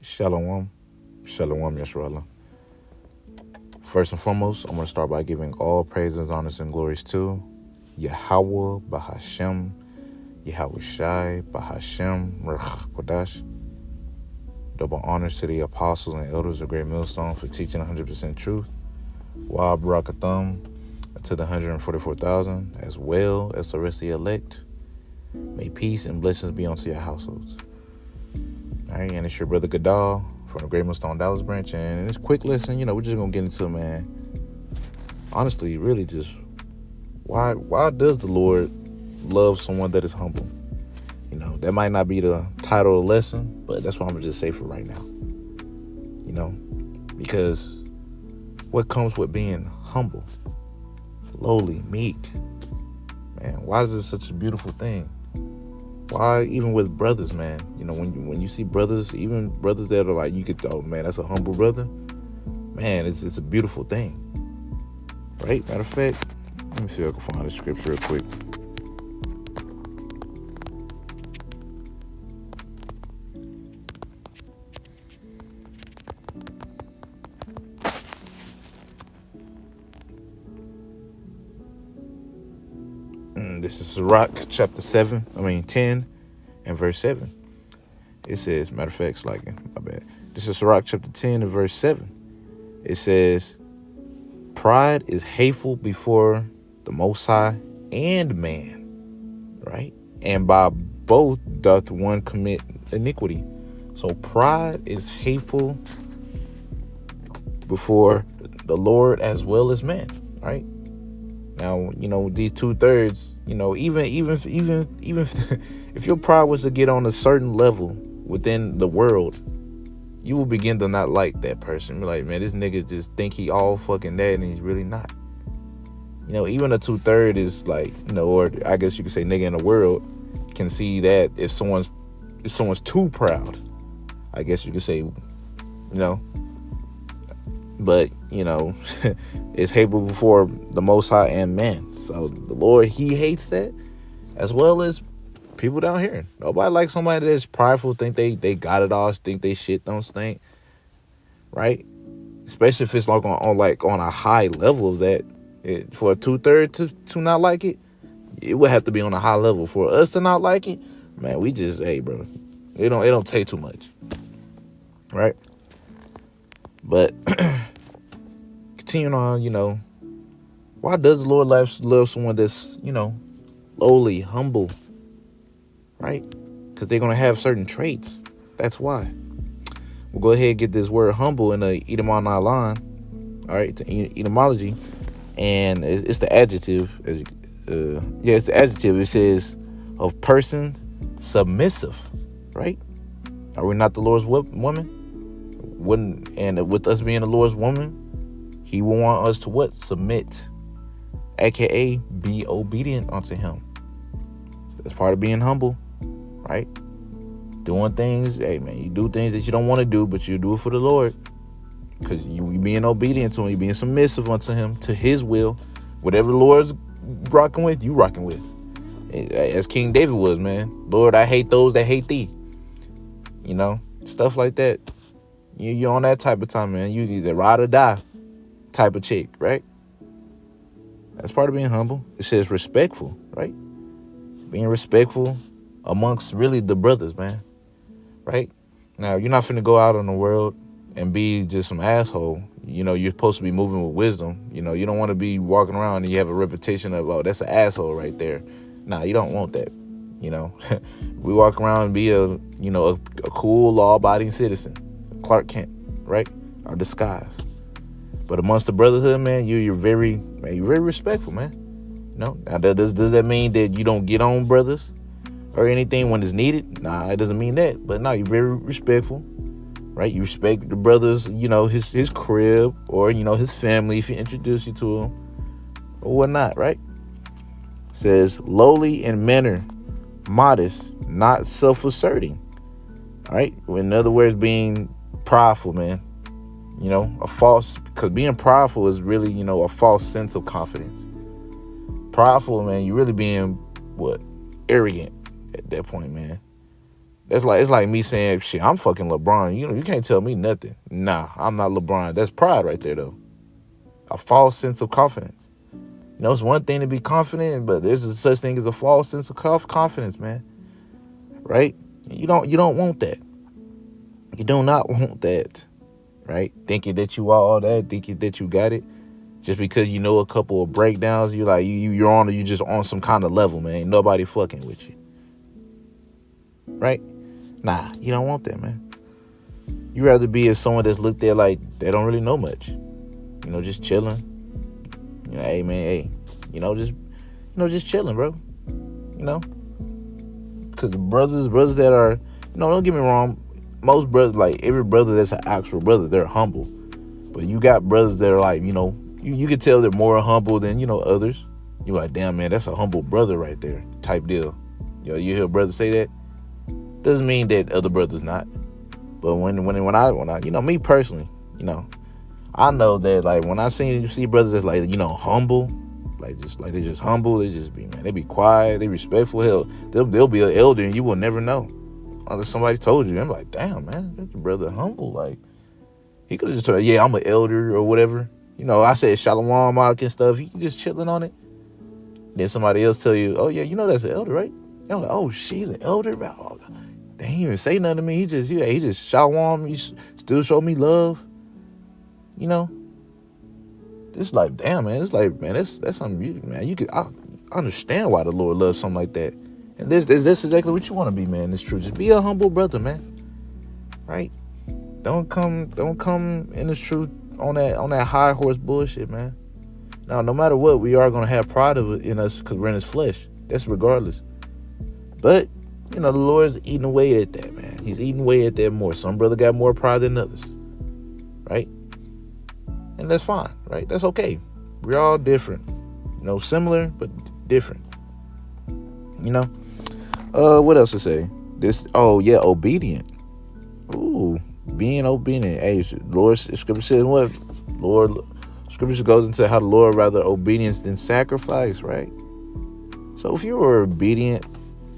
Shalom. Shalom, Yeshua. First and foremost, I'm going to start by giving all praises, honors, and glories to Yahweh, Bahashem, Yahweh Shai, Bahashem, Ruach Kodash. Double honors to the apostles and elders of Great Millstone for teaching 100% truth. Wa Barakathum to the 144,000, as well as the rest of the elect. May peace and blessings be unto your households. All right, and it's your brother Gadal from the Great Millstone Dallas branch, and in this quick lesson, we're just gonna get into it, man. Honestly, really, just why does the Lord love someone that is humble? That might not be the title of the lesson, but that's what I'm gonna just say for right now. Because what comes with being humble, lowly, meek, man? Why is this such a beautiful thing? Why, even with brothers, man, when you see brothers, even brothers that are like, you could, oh man, that's a humble brother, man, it's a beautiful thing, right? Matter of fact, let me see if I can find the scripture real quick. This is Sirach chapter 10 and verse 7. It says, matter of fact, my bad. This is Sirach chapter 10 and verse 7. It says, pride is hateful before the Most High and man, right? And by both doth one commit iniquity. So pride is hateful before the Lord as well as man, right? Now, these 2/3, even if your pride was to get on a certain level within the world, you will begin to not like that person. Be like, man, this nigga just think he all fucking that, and he's really not. Even a 2/3 is like, or I guess you could say nigga in the world can see that if someone's too proud, I guess you could say, but, it's hateful before the Most High and man. So the Lord, he hates that, as well as people down here. Nobody likes somebody that's prideful, think they got it all, think they shit don't stink, right? Especially if it's like on a high level of that. For a 2/3 to not like it, it would have to be on a high level. For us to not like it, man, we just, hey, bro, it don't take too much, right? But continuing on, why does the Lord love someone that's, lowly, humble, right? Because they're going to have certain traits. That's why. We'll go ahead and get this word humble in the etymology line, all right, to etymology, and it's the adjective. It's the adjective. It says of person submissive, right? Are we not the Lord's woman? And with us being the Lord's woman, he will want us to what? Submit, aka be obedient unto him. That's part of being humble, right? Doing things, hey man, you do things that you don't want to do, but you do it for the Lord, because you being obedient to him, you being submissive unto him, to his will. Whatever the Lord's rocking with, you rocking with. As King David was, man. Lord, I hate those that hate thee. Stuff like that. You're on that type of time, man. You either ride or die type of chick, right? That's part of being humble. It says respectful, right? Being respectful amongst really the brothers, man, right? Now, you're not finna go out in the world and be just some asshole. You're supposed to be moving with wisdom. You don't want to be walking around and you have a reputation of, oh, that's an asshole right there. Nah, you don't want that. We walk around and be a cool, law-abiding citizen. Clark Kent, right? Our disguise. But amongst the brotherhood, man, you're very respectful, man. Now, does that mean that you don't get on brothers or anything when it's needed? Nah, it doesn't mean that. But no, you're very respectful, right? You respect the brothers, his crib, or his family if he introduce you to him or whatnot, right? It says lowly in manner, modest, not self-asserting. All right. In other words, being prideful, man. Because being prideful is really, a false sense of confidence. Prideful, man, you really being arrogant at that point, man. It's like me saying, shit, I'm fucking LeBron. You know, you can't tell me nothing. Nah, I'm not LeBron. That's pride right there, though. A false sense of confidence. You know, it's one thing to be confident, but there's a such thing as a false sense of confidence, man. Right? You don't want that. You do not want that. Right? Thinking that you are all that, thinking that you got it. Just because you know a couple of breakdowns, you're like you just on some kind of level, man. Ain't nobody fucking with you. Right? Nah, you don't want that, man. You rather be as someone that's looked at like they don't really know much. You know, just chilling. You know, hey man, hey. Just chilling, bro. You know? Cause brothers that are, don't get me wrong, most brothers, like every brother that's an actual brother, they're humble. But you got brothers that are like, you can tell they're more humble than, others. You're like, damn man, that's a humble brother right there, type deal. You hear a brother say that? Doesn't mean that other brothers not. But when I me personally, I know that like when I see brothers that's like, humble, like they just humble, they just be, man, they be quiet, they respectful. Hell, they'll be an elder and you will never know unless somebody told you. I'm like, damn man, that brother humble. Like he could have just told, yeah, I'm an elder or whatever. I said Shalom Mark and stuff. You just chilling on it. Then somebody else tell you, oh yeah, that's an elder, right? I'm like, oh shit, he's an elder, man. Oh, they ain't even say nothing to me. He just Shalom. He still show me love. It's like, damn, man. It's like, man, that's something, man. I understand why the Lord loves something like that. And that's exactly what you want to be, man. It's true. Just be a humble brother, man. Right? Don't come in the truth on that high horse bullshit, man. Now, no matter what, we are gonna have pride of it in us because we're in His flesh. That's regardless. But the Lord's eating away at that, man. He's eating away at that more. Some brother got more pride than others, right? And that's fine, right? That's okay. We're all different, similar but different. What else to say? Obedient. Ooh, being obedient. Hey, Lord, Scripture says what? Scripture goes into how the Lord rather obedience than sacrifice, right? So if you were obedient,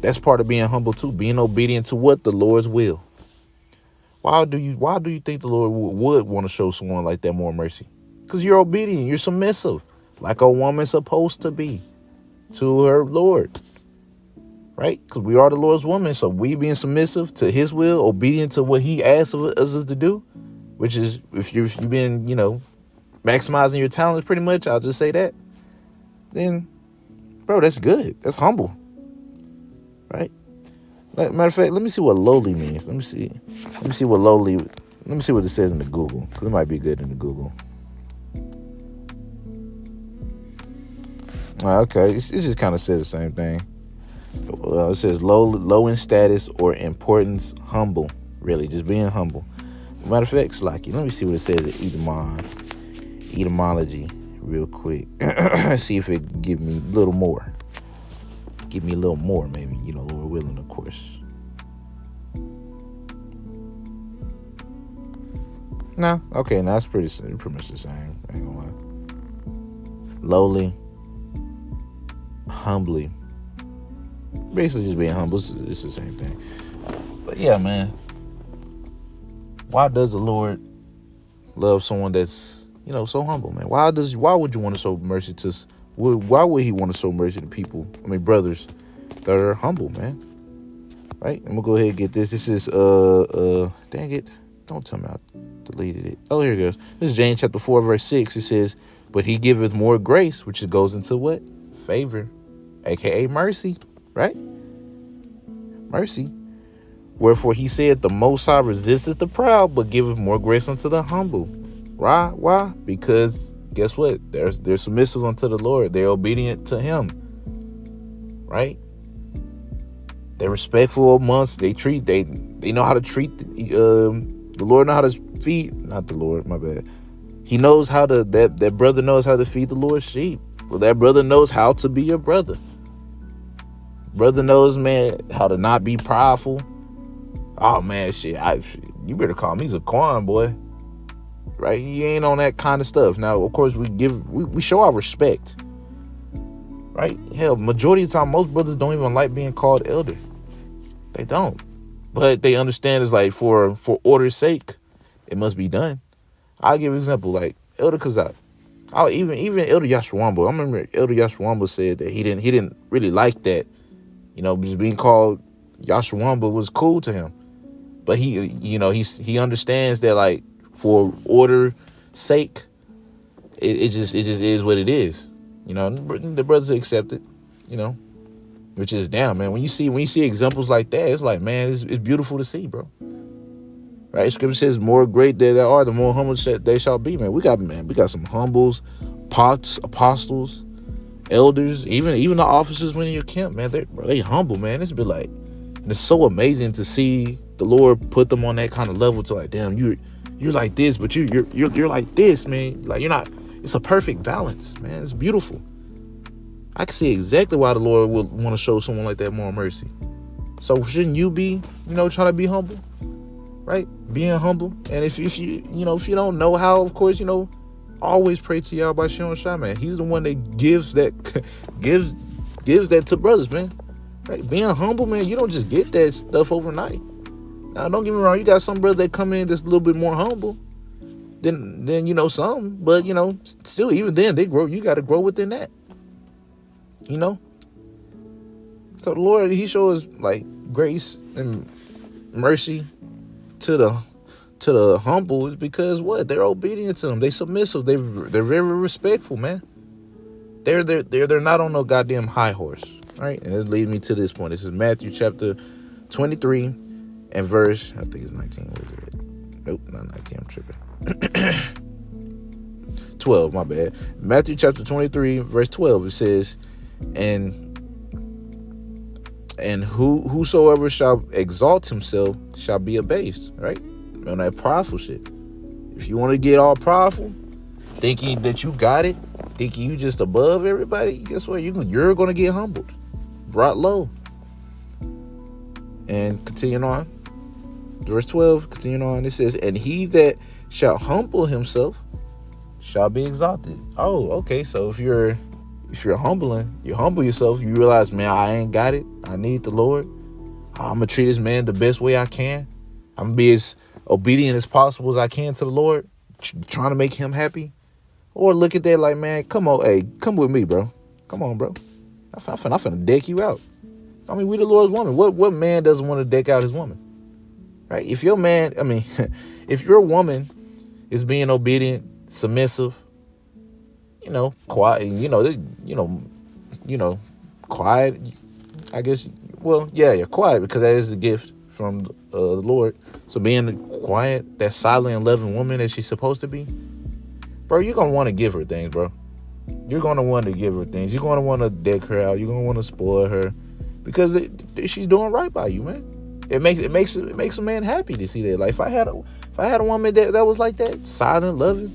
that's part of being humble too. Being obedient to what? The Lord's will. Why do you think the Lord would want to show someone like that more mercy? Because you're obedient. You're submissive, like a woman's supposed to be to her Lord, right? Because we are the Lord's woman. So we being submissive to His will, obedient to what He asks of us to do, which is if you've been, maximizing your talents pretty much, I'll just say that, then, bro, that's good. That's humble. Right? Matter of fact, let me see what lowly means. Let me see what lowly. Let me see what it says in the Google, because it might be good in the Google. Okay, it just kind of says the same thing. It says low in status or importance, humble. Really, just being humble. Matter of fact, let me see what it says in etymology real quick. See if it give me a little more. Give me a little more, maybe, Lord willing, of course. No, okay, now it's pretty much the same. I ain't gonna lie. Lowly, humbly, basically just being humble. It's the same thing. But yeah, man, why does the Lord love someone that's so humble, man? Why would you want to show mercy to? Why would He want to show mercy to people? I mean, brothers that are humble, man. Right? I'm gonna go ahead and get this. This is dang it! Don't tell me I deleted it. Oh, here it goes. This is James chapter 4, verse 6. It says, "But He giveth more grace," which goes into what? Favor, aka mercy. Right? Mercy. Wherefore He said, "The Most High resisteth the proud, but giveth more grace unto the humble." Right? Why? Because guess what? They're submissive unto the Lord. They're obedient to Him. Right? They're respectful amongst. They know how to treat the Lord. Know how to feed. Not the Lord. My bad. He knows how to. That brother knows how to feed the Lord's sheep. Well, that brother knows how to be your brother. Brother knows, man, how to not be prideful. Oh man, you better call me Zaquan, boy. Right? He ain't on that kind of stuff. Now, of course, we show our respect. Right? Hell, majority of the time, most brothers don't even like being called elder. They don't. But they understand it's like for order's sake, it must be done. I'll give an example, like Elder Kazak. Even Elder Yashwamba. I remember Elder Yashwamba said that he didn't really like that. Just being called Yashwamba was cool to him. But he understands that, like, for order sake, it just is what it is. The brothers accept it. Which is, damn, man. When you see examples like that, it's like, man, it's beautiful to see, bro. Right? Scripture says, more great they are, the more humble they shall be, man. We got some humbles, apostles, elders, even the officers when in your camp, man. They humble, man. It's been like, and it's so amazing to see the Lord put them on that kind of level to, like, damn, you're like this, but you're like this, man. Like, you're not. It's a perfect balance, man. It's beautiful. I can see exactly why the Lord would want to show someone like that more mercy. So shouldn't you be, trying to be humble, right? Being humble. And if you don't know how, of course, always pray to Yahweh Shimon Shai, man. He's the one that gives that to brothers, man. Right? Being humble, man, you don't just get that stuff overnight. Now, don't get me wrong, you got some brothers that come in that's a little bit more humble than some, but still, even then they grow. You got to grow within that. So the Lord, he shows, like, grace and mercy to the humble is because what? They're obedient to him. They submissive. They're very respectful, man. They're not on no goddamn high horse. Right? And it leads me to this point. This is Matthew chapter 23 and verse, I think it's 19. What is it? Nope, not 19. I'm tripping. 12, my bad. Matthew chapter 23, verse 12, it says, and whosoever shall exalt himself shall be abased, right? On that prideful shit. If you want to get all prideful, thinking that you got it, thinking you just above everybody, guess what? You're going to get humbled, brought low. And continuing on, verse 12, continuing on, it says, and he that shall humble himself shall be exalted. Oh, okay. So if you're humbling, you humble yourself, you realize, man, I ain't got it. I need the Lord. I'm going to treat this man the best way I can. I'm going to be as obedient as possible as I can to the Lord, trying to make him happy. Or look at that like, man, come on, hey, come with me, bro. Come on, bro. I'm finna deck you out. I mean, we the Lord's woman. What man doesn't want to deck out his woman? Right? If your man, if your woman is being obedient, submissive, quiet, quiet, I guess, well, yeah, you're quiet because that is a gift from the Lord. So being quiet, that silent and loving woman that she's supposed to be, bro, you're going to want to give her things, bro. You're going to want to give her things. You're going to want to deck her out. You're going to want to spoil her because she's doing right by you, man. It makes a man happy to see that. Like, if I had a woman that was like that, silent, loving,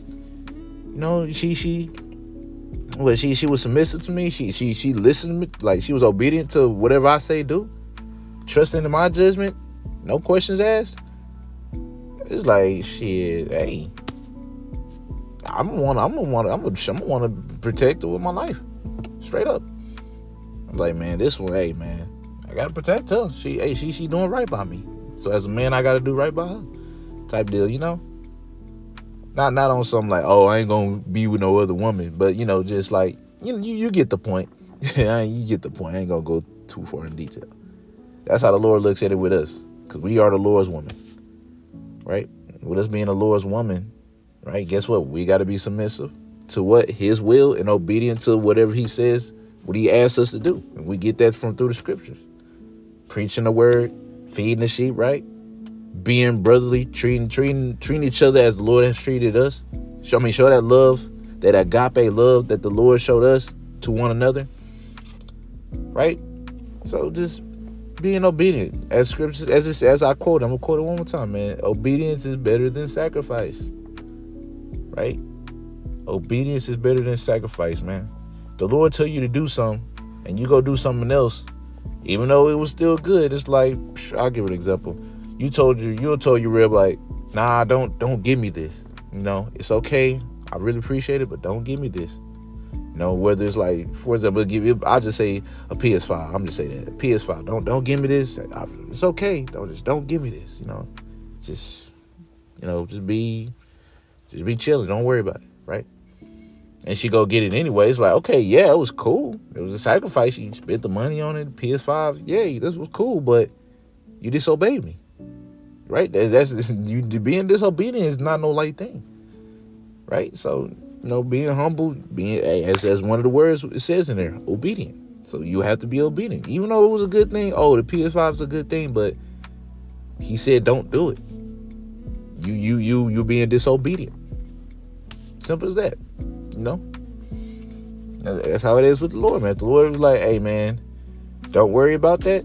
she was submissive to me. She listened to me, like, she was obedient to whatever I say do, trusting in my judgment, no questions asked. It's like, shit, hey, I'm gonna want to protect her with my life, straight up. I'm like, man, this one, hey, man, I gotta protect her. She doing right by me. So as a man, I gotta do right by her, type deal, Not on something like, oh, I ain't gonna be with no other woman, but just like, you get the point. You get the point. I ain't gonna go too far in detail. That's how the Lord looks at it with us, because we are the Lord's woman, right? With us being the Lord's woman, right? Guess what? We got to be submissive to what His will and obedient to whatever He says, what He asks us to do, and we get that through the scriptures, preaching the word, feeding the sheep, right? Being brotherly, treating each other as the Lord has treated us. Show that love, that agape love that the Lord showed us to one another, right? So just being obedient, as scriptures, as I quote, I'm gonna quote it one more time, man. Obedience is better than sacrifice, right? Obedience is better than sacrifice, man. The Lord tell you to do something, and you go do something else, even though it was still good. It's like, I'll give an example. You'll tell your rib, like, nah, don't give me this. It's okay. I really appreciate it, but don't give me this. Whether it's like, for example, I'll just say a PS5. I'm just say that a PS5. Don't give me this. It's okay. Don't give me this. Just just be chilling. Don't worry about it, right? And she go get it anyway. It's like, okay, yeah, it was cool. It was a sacrifice. You spent the money on it. PS5, yeah, this was cool, but you disobeyed me, right? That's you being disobedient is not no light thing, right? So, being humble, being as one of the words it says in there, obedient. So you have to be obedient, even though it was a good thing. Oh, the PS5 is a good thing, but he said don't do it. You being disobedient. Simple as that. That's how it is with the Lord, man. The Lord was like, hey, man, don't worry about that.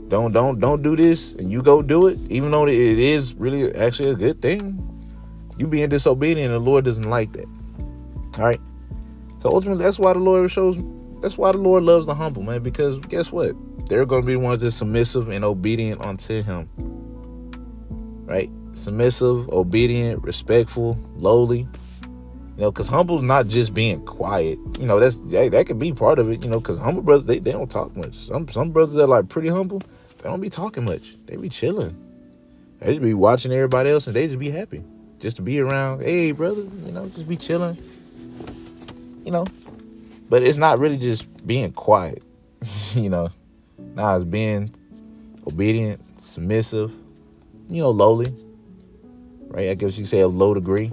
Don't do this, and you go do it, even though it is really actually a good thing. You being disobedient, and the Lord doesn't like that. All right. So ultimately, that's why the Lord loves the humble, man, because guess what? They're going to be the ones that's submissive and obedient unto him. Right? Submissive, obedient, respectful, lowly. Because humble is not just being quiet. That could be part of it. Because humble brothers, they don't talk much. Some brothers that are like pretty humble, they don't be talking much. They be chilling. They just be watching everybody else, and they just be happy just to be around. Hey, brother, just be chilling. But it's not really just being quiet. It's being obedient, submissive, lowly. Right? I guess you say a low degree.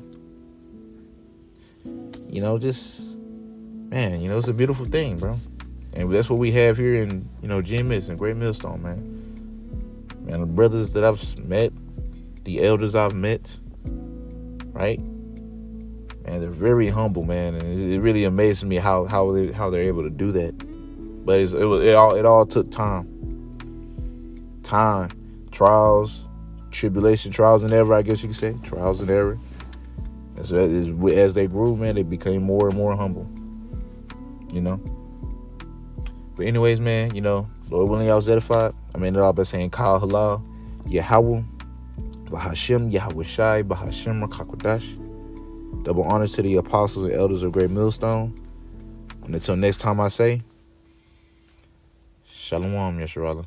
It's a beautiful thing, bro. And that's what we have here in, GMS and Great Millstone, man. Man, the brothers that I've met, the elders I've met, right? Man, they're very humble, man. And it really amazes me how they're able to do that. But it all took time. Time, trials, tribulation, trials and error, I guess you could say. Trials and error. As they grew, man, they became more and more humble. But anyways, man, Lord willing, I was edified. I mean it all by saying Kal Halal, Yahweh, Bahashim, Yahweh Shai, Bahashim, Rakakwadash. Double honors to the apostles and elders of Great Millstone. And until next time I say, Shalom, Yesharallah.